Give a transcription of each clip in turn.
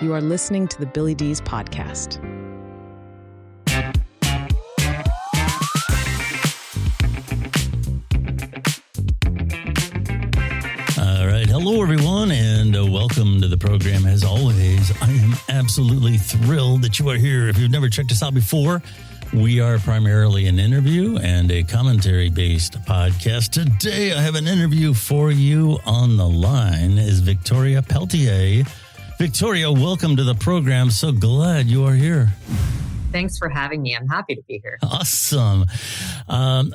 You are listening to the Billy Dees podcast. All right. Hello, everyone, and welcome to the program. As always, I am absolutely thrilled that you are here. If you've never checked us out before, we are primarily an interview and a commentary-based podcast. Today, I have an interview for you. On the line is Victoria Pelletier. Victoria, welcome to the program. So glad you are here. Thanks for having me. I'm happy to be here. Awesome.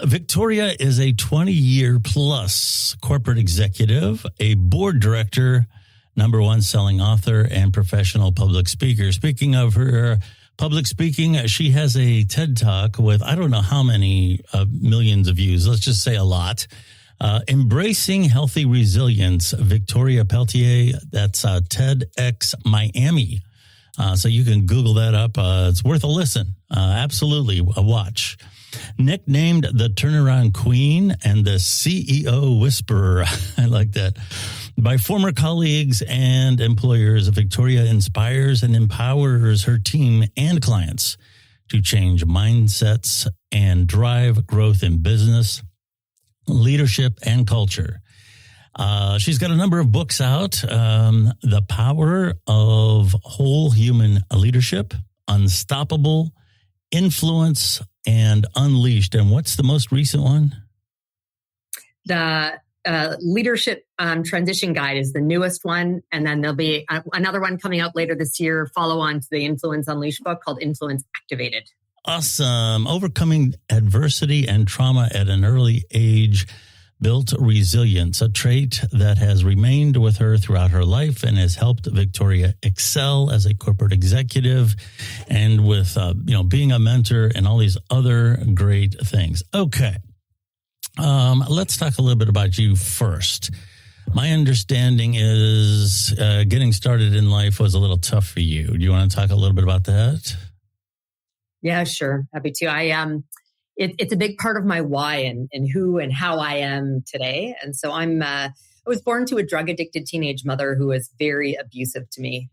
Victoria is a 20-year plus corporate executive, a board director, #1 selling author, and professional public speaker. Speaking of her public speaking, she has a TED Talk with I don't know how many millions of views. Let's just say a lot. Embracing Healthy Resilience, Victoria Pelletier. That's TEDx Miami. So you can Google that up. It's worth a listen. Absolutely a watch. Nicknamed the Turnaround Queen and the CEO Whisperer. I like that. By former colleagues and employers, Victoria inspires and empowers her team and clients to change mindsets and drive growth in business, leadership, and culture. She's got a number of books out. The Power of Whole Human Leadership, Unstoppable, Influence, and Unleashed. And what's the most recent one? The Leadership Transition Guide is the newest one. And then there'll be another one coming out later this year, follow on to the Influence Unleashed book called Influence Activated. Awesome. Overcoming adversity and trauma at an early age built resilience, a trait that has remained with her throughout her life and has helped Victoria excel as a corporate executive and with, being a mentor and all these other great things. Okay. Let's talk a little bit about you first. My understanding is getting started in life was a little tough for you. Do you want to talk a little bit about that? Yeah, sure. Happy to. It's a big part of my why and who and how I am today. And so I was born to a drug addicted teenage mother who was very abusive to me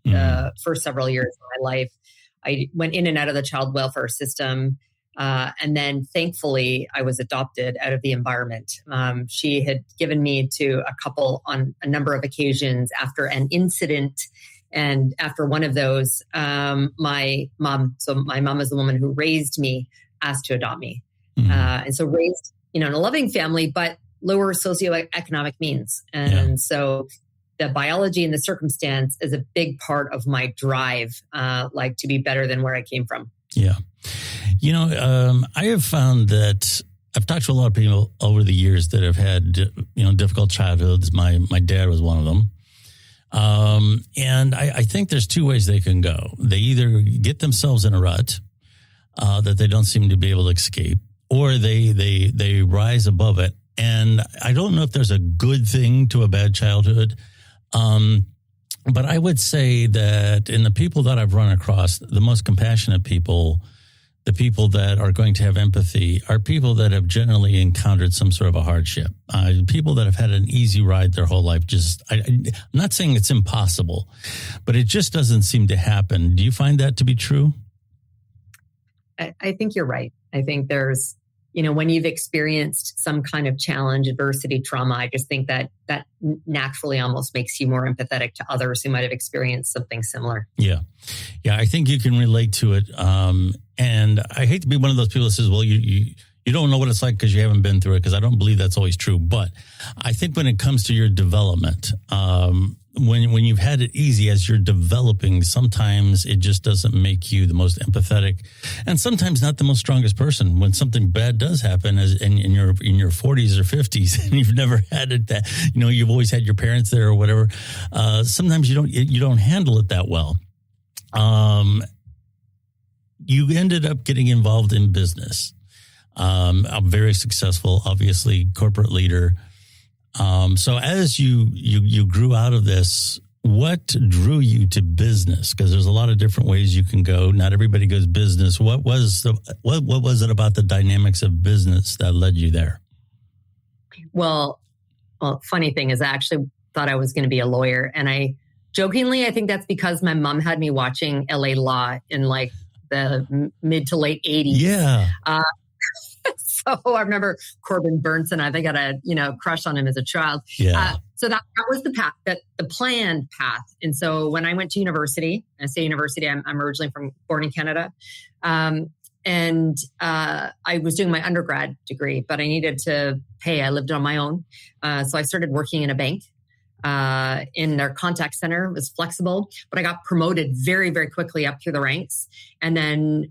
for several years of my life. I went in and out of the child welfare system. And then thankfully I was adopted out of the environment. She had given me to a couple on a number of occasions after an incident. And after one of those, my mom is the woman who raised me, asked to adopt me. And so raised, in a loving family, but lower socioeconomic means. And so the biology and the circumstance is a big part of my drive, to be better than where I came from. Yeah. I have found that I've talked to a lot of people over the years that have had, difficult childhoods. My dad was one of them. And I think there's two ways they can go. They either get themselves in a rut that they don't seem to be able to escape, or they rise above it. And I don't know if there's a good thing to a bad childhood. But I would say that in the people that I've run across, the most compassionate people, the people that are going to have empathy, are people that have generally encountered some sort of a hardship. People that have had an easy ride their whole life. I'm not saying it's impossible, but it just doesn't seem to happen. Do you find that to be true? I think you're right. I think there's, when you've experienced some kind of challenge, adversity, trauma, I just think that naturally almost makes you more empathetic to others who might have experienced something similar. Yeah. Yeah, I think you can relate to it. And I hate to be one of those people that says, well, you don't know what it's like because you haven't been through it, because I don't believe that's always true. But I think when it comes to your development, when you've had it easy as you're developing, sometimes it just doesn't make you the most empathetic, and sometimes not the most strongest person. When something bad does happen in your 40s or 50s, and you've never had it that, you've always had your parents there or whatever, sometimes you don't handle it that well. You ended up getting involved in business. A very successful, obviously, corporate leader. So as you grew out of this, what drew you to business? Because there's a lot of different ways you can go. Not everybody goes business. What was it about the dynamics of business that led you there? Well, funny thing is I actually thought I was going to be a lawyer, and I Jokingly, I think that's because my mom had me watching LA Law in like the mid to late 80s. Yeah. So I remember Corbin Burnson. I think I had a crush on him as a child. Yeah. So that was the path, the planned path. And so when I went to university, I say university, I'm originally born in Canada. And I was doing my undergrad degree, but I needed to pay. I lived on my own. So I started working in a bank in their contact center. It was flexible, but I got promoted very, very quickly up through the ranks. And then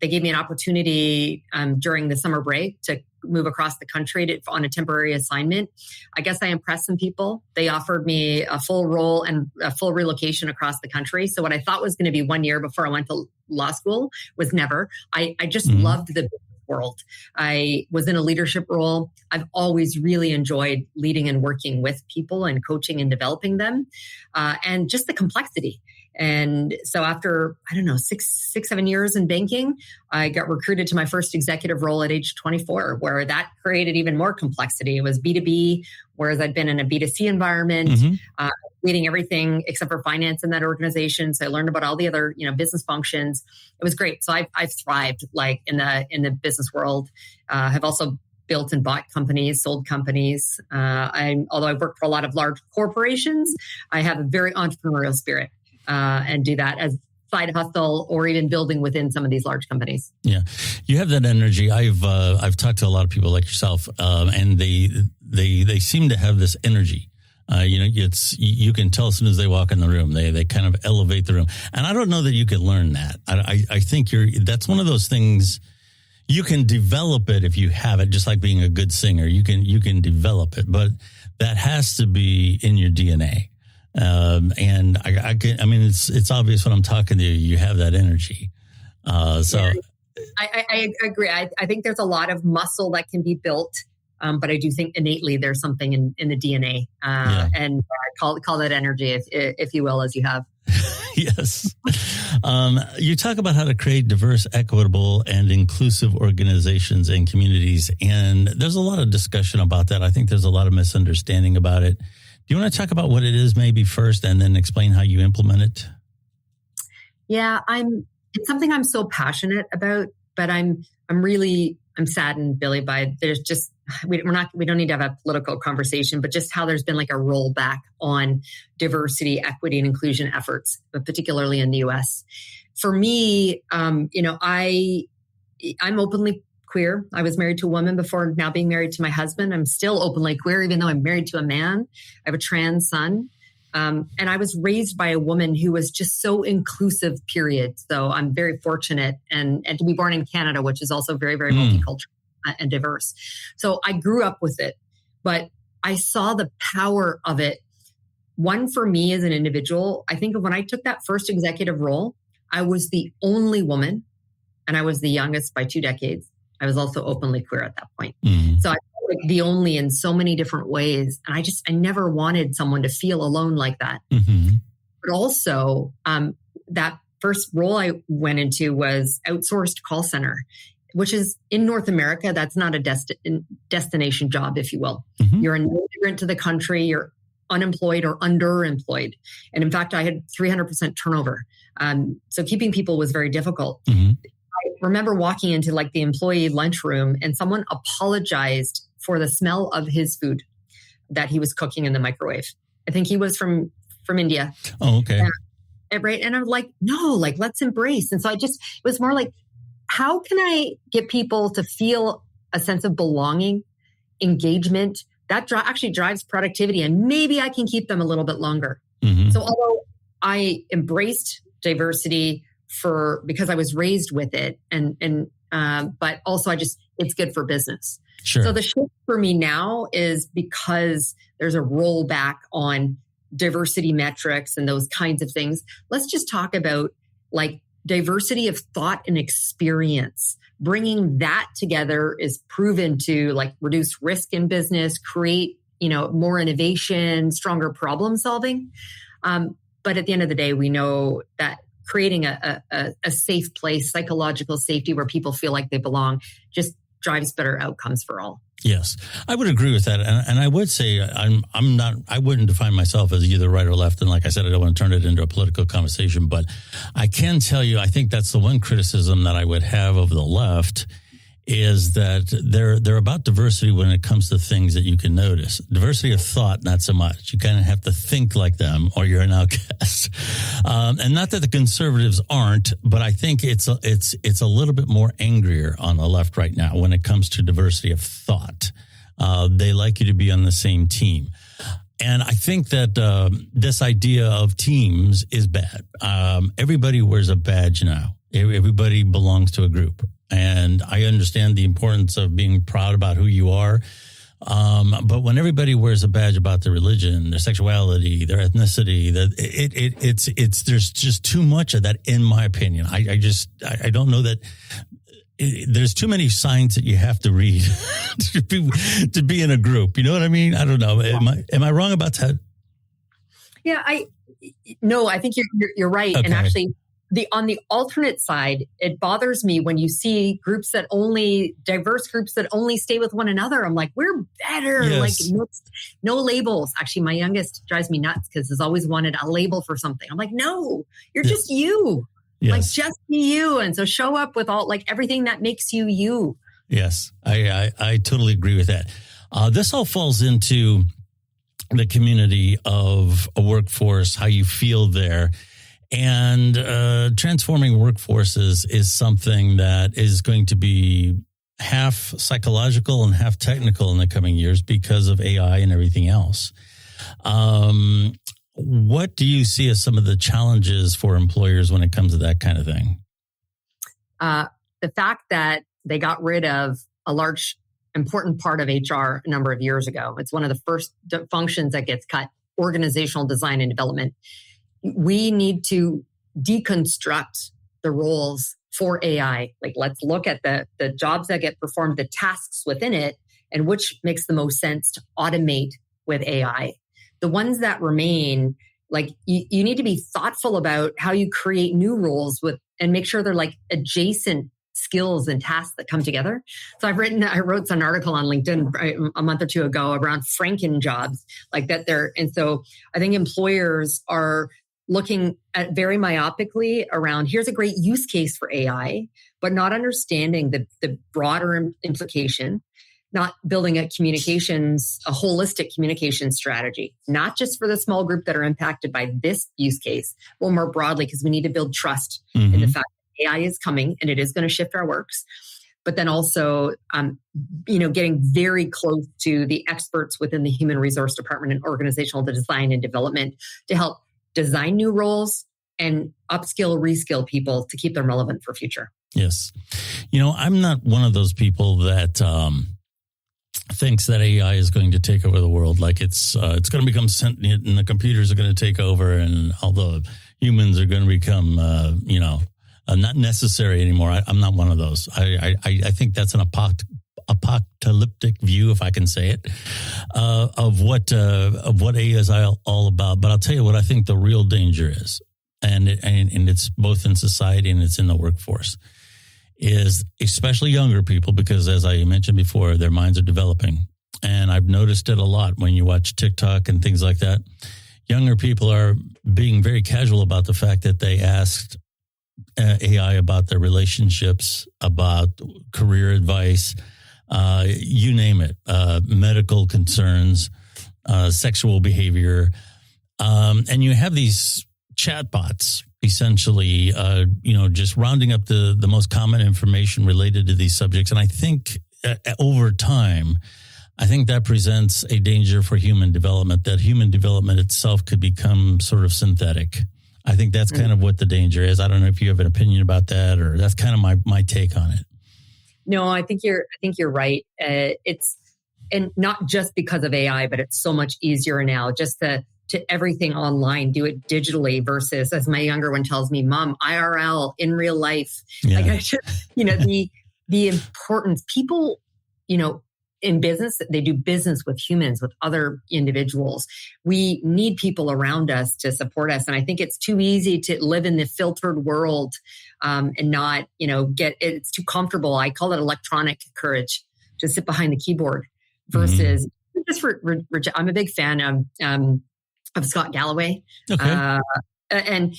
they gave me an opportunity during the summer break to move across the country on a temporary assignment. I guess I impressed some people. They offered me a full role and a full relocation across the country. So what I thought was going to be 1 year before I went to law school was never. I just loved the world. I was in a leadership role. I've always really enjoyed leading and working with people and coaching and developing them, and just the complexity. And so after, 7 years in banking, I got recruited to my first executive role at age 24, where that created even more complexity. It was B2B, whereas I'd been in a B2C environment, leading everything except for finance in that organization. So I learned about all the other, business functions. It was great. So I've thrived like in the business world. Have also built and bought companies, sold companies. Although I've worked for a lot of large corporations, I have a very entrepreneurial spirit. And do that as side hustle or even building within some of these large companies. Yeah, you have that energy. I've talked to a lot of people like yourself, and they seem to have this energy. You can tell as soon as they walk in the room, they kind of elevate the room. And I don't know that you can learn that. I think that's one of those things. You can develop it if you have it, just like being a good singer. You can develop it, but that has to be in your DNA. And it's obvious when I'm talking to you, you have that energy. So I agree. I think there's a lot of muscle that can be built. But I do think innately there's something in the DNA, and call that energy, if you will, as you have. Yes. You talk about how to create diverse, equitable, and inclusive organizations and communities. And there's a lot of discussion about that. I think there's a lot of misunderstanding about it. Do you want to talk about what it is maybe first and then explain how you implement it? Yeah, it's something I'm so passionate about, but I'm saddened, Billy, by there's just, we don't need to have a political conversation, but just how there's been like a rollback on diversity, equity, and inclusion efforts, but particularly in the US. For me, I'm openly queer. I was married to a woman before now being married to my husband. I'm still openly queer, even though I'm married to a man. I have a trans son. And I was raised by a woman who was just so inclusive, period. So I'm very fortunate and to be born in Canada, which is also very, very multicultural and diverse. So I grew up with it, but I saw the power of it. One, for me as an individual, I think of when I took that first executive role, I was the only woman and I was the youngest by 2 decades. I was also openly queer at that point. So I felt like the only in so many different ways. And I never wanted someone to feel alone like that. But also that first role I went into was outsourced call center, which is in North America. That's not a destination job, if you will. You're an immigrant to the country. You're unemployed or underemployed. And in fact, I had 300% turnover. So keeping people was very difficult. I remember walking into like the employee lunchroom and someone apologized for the smell of his food that he was cooking in the microwave. I think he was from India. Oh, okay. Right. And I'm like, no, like, let's embrace. And so it was more like, how can I get people to feel a sense of belonging, engagement? That actually drives productivity, and maybe I can keep them a little bit longer. So although I embraced diversity because I was raised with it, but also it's good for business. Sure. So the shift for me now is because there's a rollback on diversity metrics and those kinds of things. Let's just talk about like diversity of thought and experience. Bringing that together is proven to like reduce risk in business, create, more innovation, stronger problem solving. But at the end of the day, we know that creating a safe place, psychological safety where people feel like they belong, just drives better outcomes for all. Yes, I would agree with that, and I would say I'm not. I wouldn't define myself as either right or left. And like I said, I don't want to turn it into a political conversation, but I can tell you, I think that's the one criticism that I would have of the left is that they're about diversity when it comes to things that you can notice. Diversity of thought, not so much. You kind of have to think like them, or you're an outcast. And not that the conservatives aren't, but I think it's a little bit more angrier on the left right now when it comes to diversity of thought. They like you to be on the same team. And I think that this idea of teams is bad. Everybody wears a badge now. Everybody belongs to a group. And I understand the importance of being proud about who you are. But when everybody wears a badge about their religion, their sexuality, their ethnicity, there's just too much of that, in my opinion. I don't know that there's too many signs that you have to read to be in a group. You know what I mean? I don't know. Am I wrong about that? Yeah, I think you're right. Okay. And actually, on the alternate side, it bothers me when you see diverse groups that only stay with one another. I'm like, we're better. Yes. Like no labels. Actually, my youngest drives me nuts because has always wanted a label for something. I'm like, no, you're just you. Yes. Like just be you. And so show up with everything that makes you you. Yes, I totally agree with that. This all falls into the community of a workforce, how you feel there. And transforming workforces is something that is going to be half psychological and half technical in the coming years because of AI and everything else. What do you see as some of the challenges for employers when it comes to that kind of thing? The fact that they got rid of a large, important part of HR a number of years ago. It's one of the first functions that gets cut, organizational design and development. We need to deconstruct the roles for AI. Like, let's look at the jobs that get performed, the tasks within it, and which makes the most sense to automate with AI. The ones that remain, like you need to be thoughtful about how you create new roles and make sure they're like adjacent skills and tasks that come together. So I wrote an article on LinkedIn a month or two ago around Franken jobs like that and so I think employers are looking at very myopically around, here's a great use case for AI, but not understanding the broader implication, not building a holistic communication strategy, not just for the small group that are impacted by this use case, but more broadly, because we need to build trust in the fact that AI is coming and it is going to shift our works. But then also, getting very close to the experts within the human resource department and organizational design and development to help design new roles and upskill, reskill people to keep them relevant for future. Yes. I'm not one of those people that thinks that AI is going to take over the world. Like it's going to become sentient and the computers are going to take over and all the humans are going to become, not necessary anymore. I'm not one of those. I think that's an apocalyptic view, if I can say it, of what AI is all about. But I'll tell you what I think the real danger is, and it's both in society and it's in the workforce, is especially younger people, because as I mentioned before, their minds are developing. And I've noticed it a lot when you watch TikTok and things like that. Younger people are being very casual about the fact that they asked AI about their relationships, about career advice, you name it, medical concerns, sexual behavior. And you have these chatbots essentially, just rounding up the most common information related to these subjects. And I think over time, I think that presents a danger for human development, that human development itself could become sort of synthetic. I think that's kind of what the danger is. I don't know if you have an opinion about that, or that's kind of my take on it. No, I think you're right. And not just because of AI, but it's so much easier now just to everything online, do it digitally versus, as my younger one tells me, Mom, IRL in real life. Yeah. Like I should, the importance, people, in business, they do business with humans, with other individuals. We need people around us to support us. And I think it's too easy to live in the filtered world and not, it's too comfortable. I call it electronic courage. to sit behind the keyboard versus just I'm a big fan of Scott Galloway. Okay. And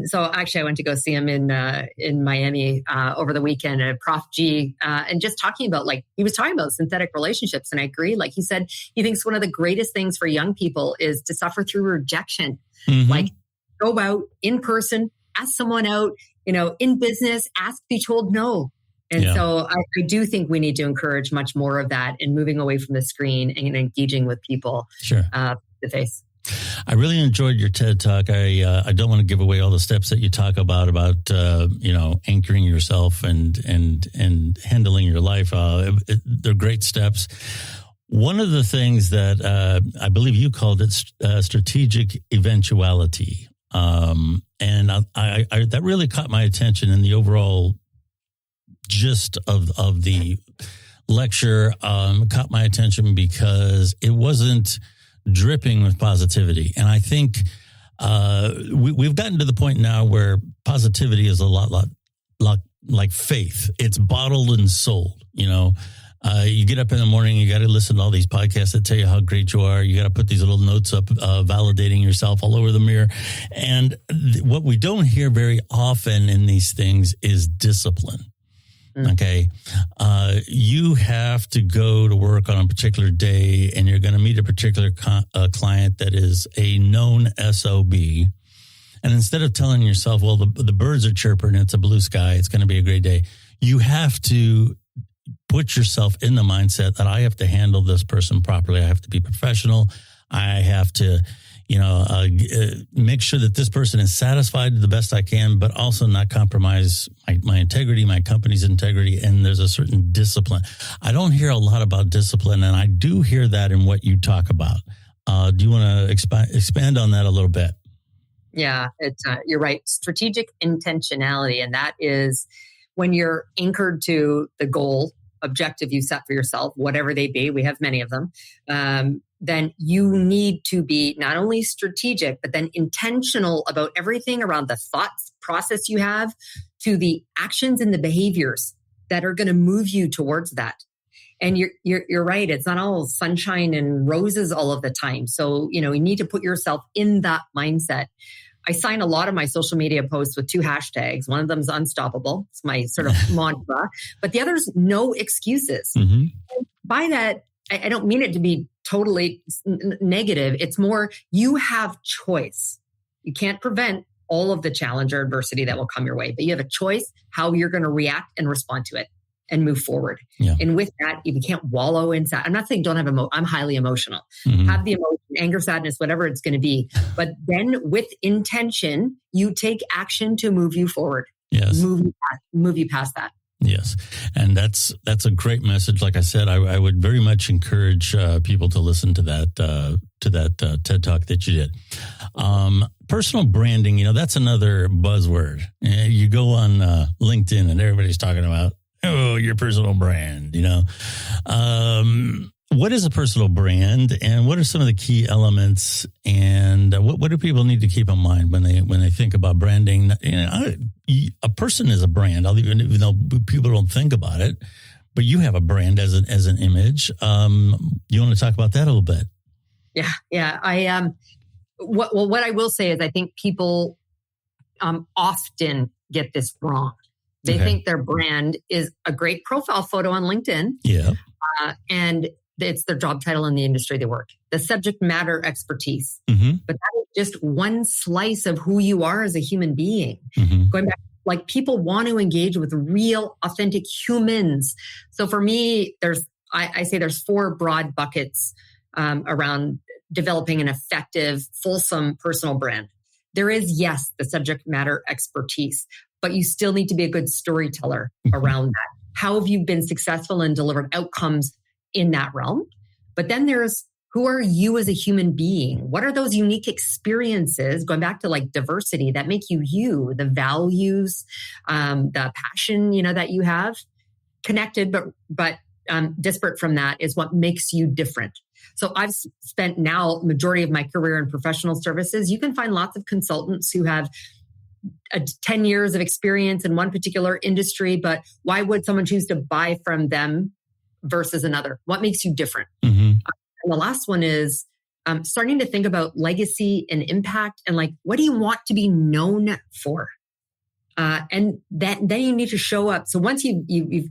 so actually I went to go see him in Miami over the weekend at Prof G, and just talking about, like, he was talking about synthetic relationships, and I agree. Like he said, he thinks one of the greatest things for young people is to suffer through rejection. Like, go out in person, ask someone out, in business, ask, be told no. And so I do think we need to encourage much more of that and moving away from the screen and engaging with people face to face. I really enjoyed your TED Talk. I don't want to give away all the steps that you talk about anchoring yourself and handling your life. They're great steps. One of the things that I believe you called it strategic eventuality, and I that really caught my attention in the overall gist of the lecture. Caught my attention because it wasn't dripping with positivity. And I think we've gotten to the point now where positivity is a lot like faith. It's bottled and sold. You get up in the morning, you got to listen to all these podcasts that tell you how great you are. You got to put these little notes up, validating yourself all over the mirror. And what we don't hear very often in these things is discipline. Okay. You have to go to work on a particular day, and you're going to meet a particular client that is a known SOB. And instead of telling yourself, well, the birds are chirping, it's a blue sky, it's going to be a great day, you have to put yourself in the mindset that I have to handle this person properly. I have to be professional. I have to, make sure that this person is satisfied the best I can, but also not compromise my integrity, my company's integrity. And there's a certain discipline. I don't hear a lot about discipline, and I do hear that in what you talk about. Do you want to expand on that a little bit? Yeah, it's you're right. Strategic intentionality. And that is when you're anchored to the goal, objective you set for yourself, whatever they be, we have many of them, then you need to be not only strategic, but then intentional about everything around the thoughts process you have to the actions and the behaviors that are going to move you towards that. And you're right. It's not all sunshine and roses all of the time. So, you need to put yourself in that mindset. I sign a lot of my social media posts with 2 hashtags. One of them is unstoppable. It's my sort of mantra, but the other is no excuses. By that, I don't mean it to be totally negative. It's more, you have choice. You can't prevent all of the challenge or adversity that will come your way, but you have a choice how you're going to react and respond to it and move forward. Yeah. And with that, if you can't wallow inside, I'm not saying don't have I'm highly emotional. Have the emotion, anger, sadness, whatever it's going to be. But then with intention, you take action to move you forward. Yes. Move you past that. Yes. And that's a great message. Like I said, I would very much encourage people to listen to that TED Talk that you did. Personal branding, that's another buzzword. You go on LinkedIn and everybody's talking about, your personal brand, What is a personal brand, and what are some of the key elements, and what do people need to keep in mind when they think about branding? A person is a brand, even though people don't think about it, but you have a brand as an image. You want to talk about that a little bit? Yeah. What I will say is I think people often get this wrong. They think their brand is a great profile photo on LinkedIn. Yeah. And it's their job title in the industry they work, the subject matter expertise. But that is just one slice of who you are as a human being. Going back, like, people want to engage with real, authentic humans. So for me, I say there's 4 broad buckets around developing an effective, fulsome personal brand. There is, yes, the subject matter expertise, but you still need to be a good storyteller around that. How have you been successful and delivered outcomes in that realm? But then there's, who are you as a human being? What are those unique experiences, going back to like diversity, that make you you, the values, the passion, that you have? Connected, but disparate from that is what makes you different. So I've spent now majority of my career in professional services. You can find lots of consultants who have 10 years of experience in one particular industry, but why would someone choose to buy from them versus another? What makes you different? Mm-hmm. And the last one is starting to think about legacy and impact, and like, what do you want to be known for? And then you need to show up. So once you've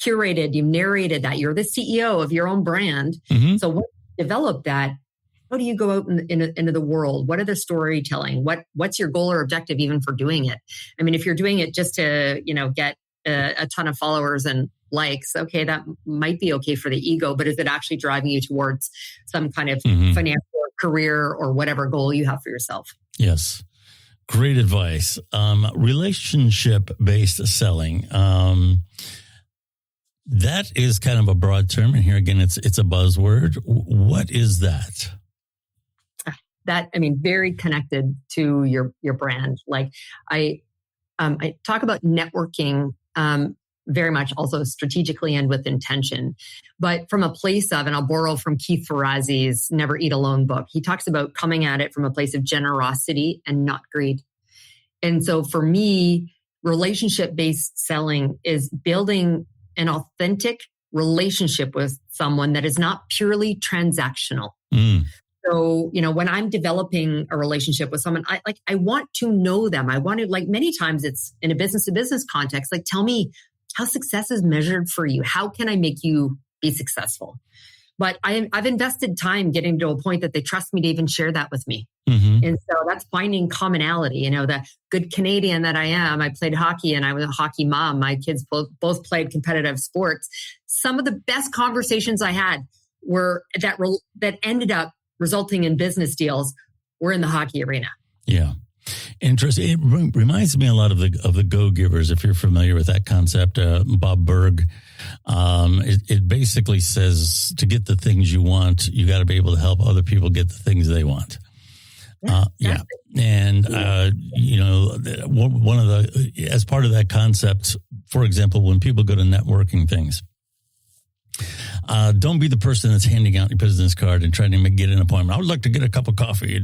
curated, you've narrated that you're the CEO of your own brand. Mm-hmm. So once you develop that, how do you go out into the world? What are the storytelling? What's your goal or objective even for doing it? I mean, if you're doing it just to, get a ton of followers and likes, okay, that might be okay for the ego, but is it actually driving you towards some kind of financial or career or whatever goal you have for yourself? Yes. Great advice. Relationship-based selling. That is kind of a broad term. And here again, it's a buzzword. What is that? Very connected to your brand. Like I talk about networking very much also strategically and with intention, but from a place of, and I'll borrow from Keith Ferrazzi's Never Eat Alone book. He talks about coming at it from a place of generosity and not greed. And so for me, relationship-based selling is building an authentic relationship with someone that is not purely transactional. So, when I'm developing a relationship with someone, I want to know them. I want to, like, many times it's in a business to business context, like, tell me how success is measured for you. How can I make you be successful? But I've invested time getting to a point that they trust me to even share that with me. Mm-hmm. And so that's finding commonality. The good Canadian that I am, I played hockey and I was a hockey mom. My kids both played competitive sports. Some of the best conversations I had were that ended up resulting in business deals were in the hockey arena. Yeah. Interesting. It reminds me a lot of the go-givers, if you're familiar with that concept. Bob Berg, it basically says to get the things you want, you got to be able to help other people get the things they want. Yeah. And, one of as part of that concept, for example, when people go to networking things, don't be the person that's handing out your business card and trying to get an appointment. I would like to get a cup of coffee.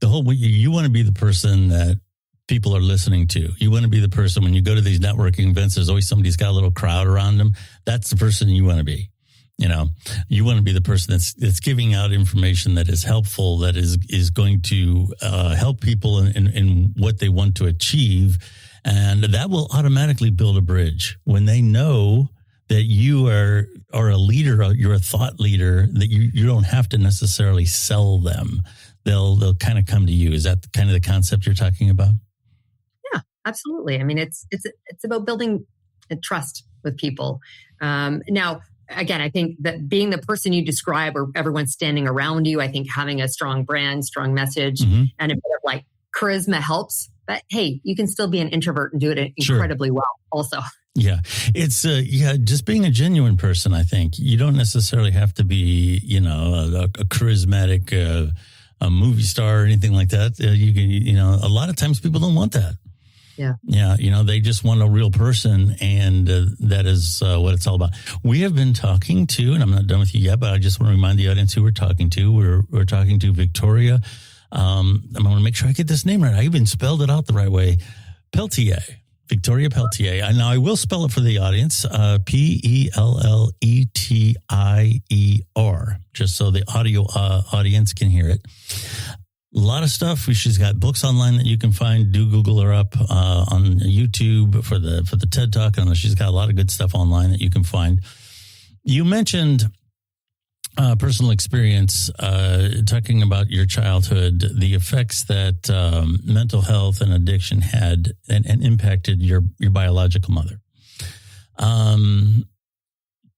The whole way, you want to be the person that people are listening to. You want to be the person when you go to these networking events, there's always somebody's got a little crowd around them. That's the person you want to be. You want to be the person that's giving out information that is helpful, that is going to help people in what they want to achieve. And that will automatically build a bridge when they know that you are a leader, you're a thought leader, that you don't have to necessarily sell them. They'll kind of come to you. Is that kind of the concept you're talking about? Yeah, absolutely. I mean, it's about building a trust with people. Now, again, I think that being the person you describe or everyone standing around you, I think having a strong brand, strong message, and a bit of like charisma helps. But hey, you can still be an introvert and do it incredibly well also. Yeah. It's, just being a genuine person, I think. You don't necessarily have to be, a charismatic a movie star or anything like that. You can, a lot of times people don't want that. Yeah. Yeah. They just want a real person. And that is what it's all about. We have been talking to, and I'm not done with you yet, but I just want to remind the audience who we're talking to. We're talking to Victoria. I'm going to make sure I get this name right. I even spelled it out the right way. Pelletier. Victoria Pelletier. Now, I will spell it for the audience, Pelletier, just so the audio audience can hear it. A lot of stuff. She's got books online that you can find. Do Google her up on YouTube for the TED Talk. And she's got a lot of good stuff online that you can find. You mentioned personal experience, talking about your childhood, the effects that mental health and addiction had and impacted your biological mother.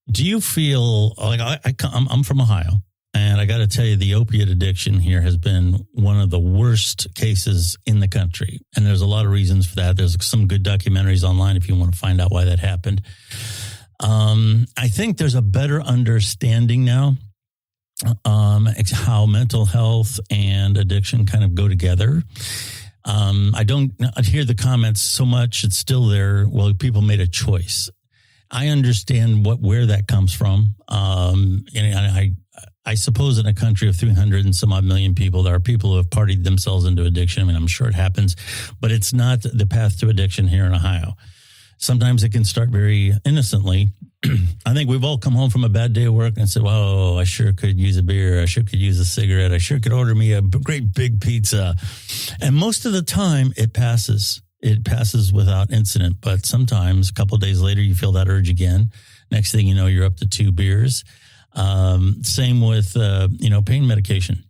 Do you feel like I'm from Ohio, and I got to tell you, the opiate addiction here has been one of the worst cases in the country. And there's a lot of reasons for that. There's some good documentaries online if you want to find out why that happened. I think there's a better understanding now how mental health and addiction kind of go together. I don't hear the comments so much. It's still there. Well, people made a choice. I understand where that comes from. And I suppose in a country of 300 and some odd million people, there are people who have partied themselves into addiction. I mean, I'm sure it happens, but it's not the path to addiction here in Ohio. Sometimes it can start very innocently, I think we've all come home from a bad day of work and said, "Whoa, I sure could use a beer. I sure could use a cigarette. I sure could order me a great big pizza." And most of the time it passes. It passes without incident. But sometimes a couple of days later, you feel that urge again. Next thing you know, you're up to 2 beers. Same with, pain medication.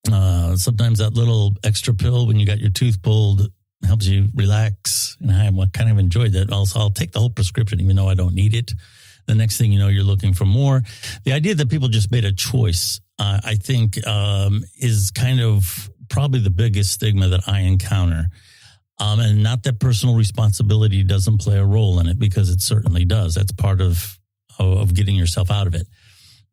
Sometimes that little extra pill when you got your tooth pulled helps you relax. And I kind of enjoyed that. Also, I'll take the whole prescription, even though I don't need it. The next thing you know, you're looking for more. The idea that people just made a choice, I think, is kind of probably the biggest stigma that I encounter. And not that personal responsibility doesn't play a role in it, because it certainly does. That's part of getting yourself out of it.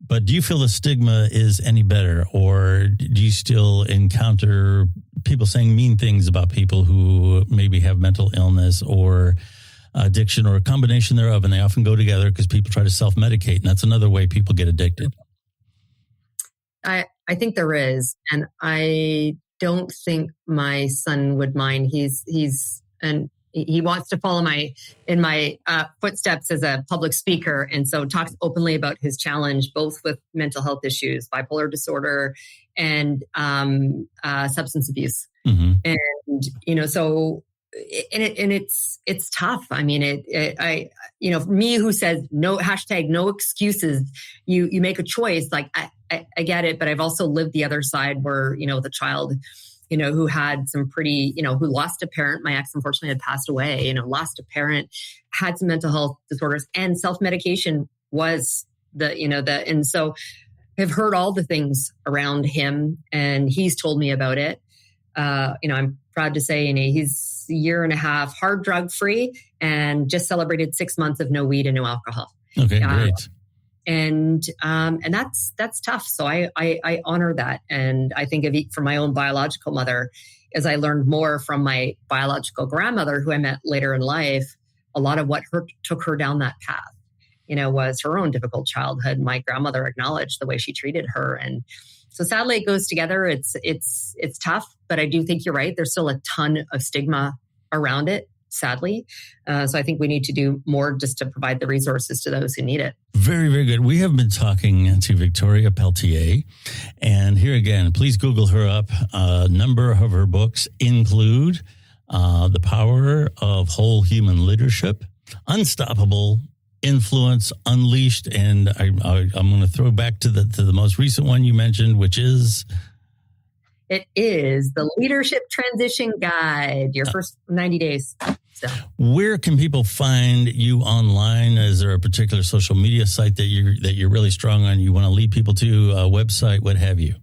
But do you feel the stigma is any better, or do you still encounter people saying mean things about people who maybe have mental illness or addiction or a combination thereof, and they often go together because people try to self-medicate, and that's another way people get addicted? I think there is, and I don't think my son would mind. He wants to follow in my footsteps as a public speaker, and so talks openly about his challenge, both with mental health issues, bipolar disorder, and substance abuse. Mm-hmm. And so it's tough. I mean, for me, who says no excuses, you make a choice. Like I get it, but I've also lived the other side where the child, who had some pretty, who lost a parent. My ex, unfortunately, had passed away, lost a parent, had some mental health disorders, and self-medication was and so I've heard all the things around him, and he's told me about it. I'm proud to say, he's a year and a half hard drug free and just celebrated 6 months of no weed and no alcohol. Okay, great. And that's tough. So I honor that. And I think from my own biological mother, as I learned more from my biological grandmother, who I met later in life, a lot of what took her down that path, was her own difficult childhood. My grandmother acknowledged the way she treated her. And so sadly it goes together. It's tough, but I do think you're right. There's still a ton of stigma around it, sadly. So I think we need to do more just to provide the resources to those who need it. Very, very good. We have been talking to Victoria Pelletier, and here again, please Google her up. A number of her books include The Power of Whole Human Leadership, Unstoppable Influence Unleashed, and I'm going to throw back to the most recent one you mentioned, which is... It is the Leadership Transition Guide, your first 90 days. So. Where can people find you online? Is there a particular social media site that you're really strong on? You want to lead people to a website, what have you?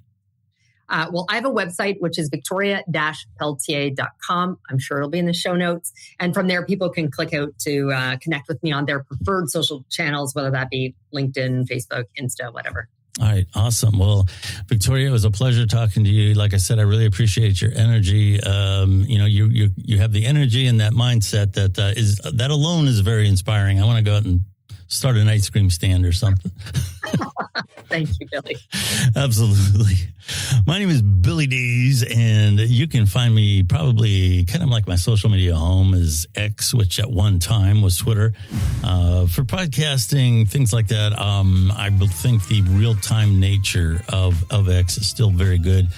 Well, I have a website, which is victoria-pelletier.com. I'm sure it'll be in the show notes. And from there, people can click out to connect with me on their preferred social channels, whether that be LinkedIn, Facebook, Insta, whatever. All right. Awesome. Well, Victoria, it was a pleasure talking to you. Like I said, I really appreciate your energy. You have the energy and that mindset that alone is very inspiring. I want to go out and start an ice cream stand or something. Thank you, Billy. Absolutely. My name is Billy Dees, and you can find me probably kind of like my social media home is X, which at one time was Twitter. For podcasting, things like that, I think the real-time nature of X is still very good.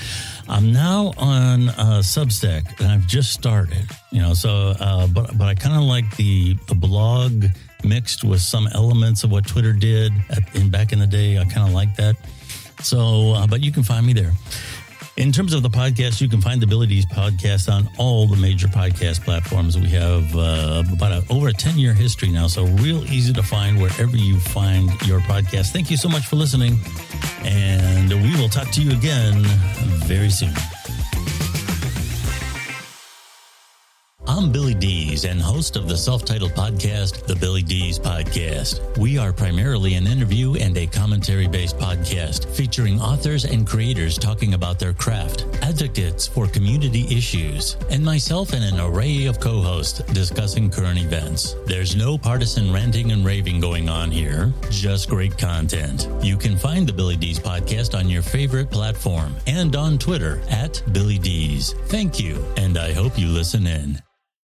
I'm now on Substack, and I've just started, but I kind of like the blog mixed with some elements of what Twitter did back in the day. I kind of like that. So, but you can find me there. In terms of the podcast, you can find the Billy Dees podcast on all the major podcast platforms. We have over a 10-year history now, so real easy to find wherever you find your podcast. Thank you so much for listening, and we will talk to you again very soon. I'm Billy Dees and host of the self-titled podcast, The Billy Dees Podcast. We are primarily an interview and a commentary-based podcast featuring authors and creators talking about their craft, advocates for community issues, and myself and an array of co-hosts discussing current events. There's no partisan ranting and raving going on here, just great content. You can find the Billy Dees Podcast on your favorite platform and on Twitter @Billy Dees. Thank you, and I hope you listen in.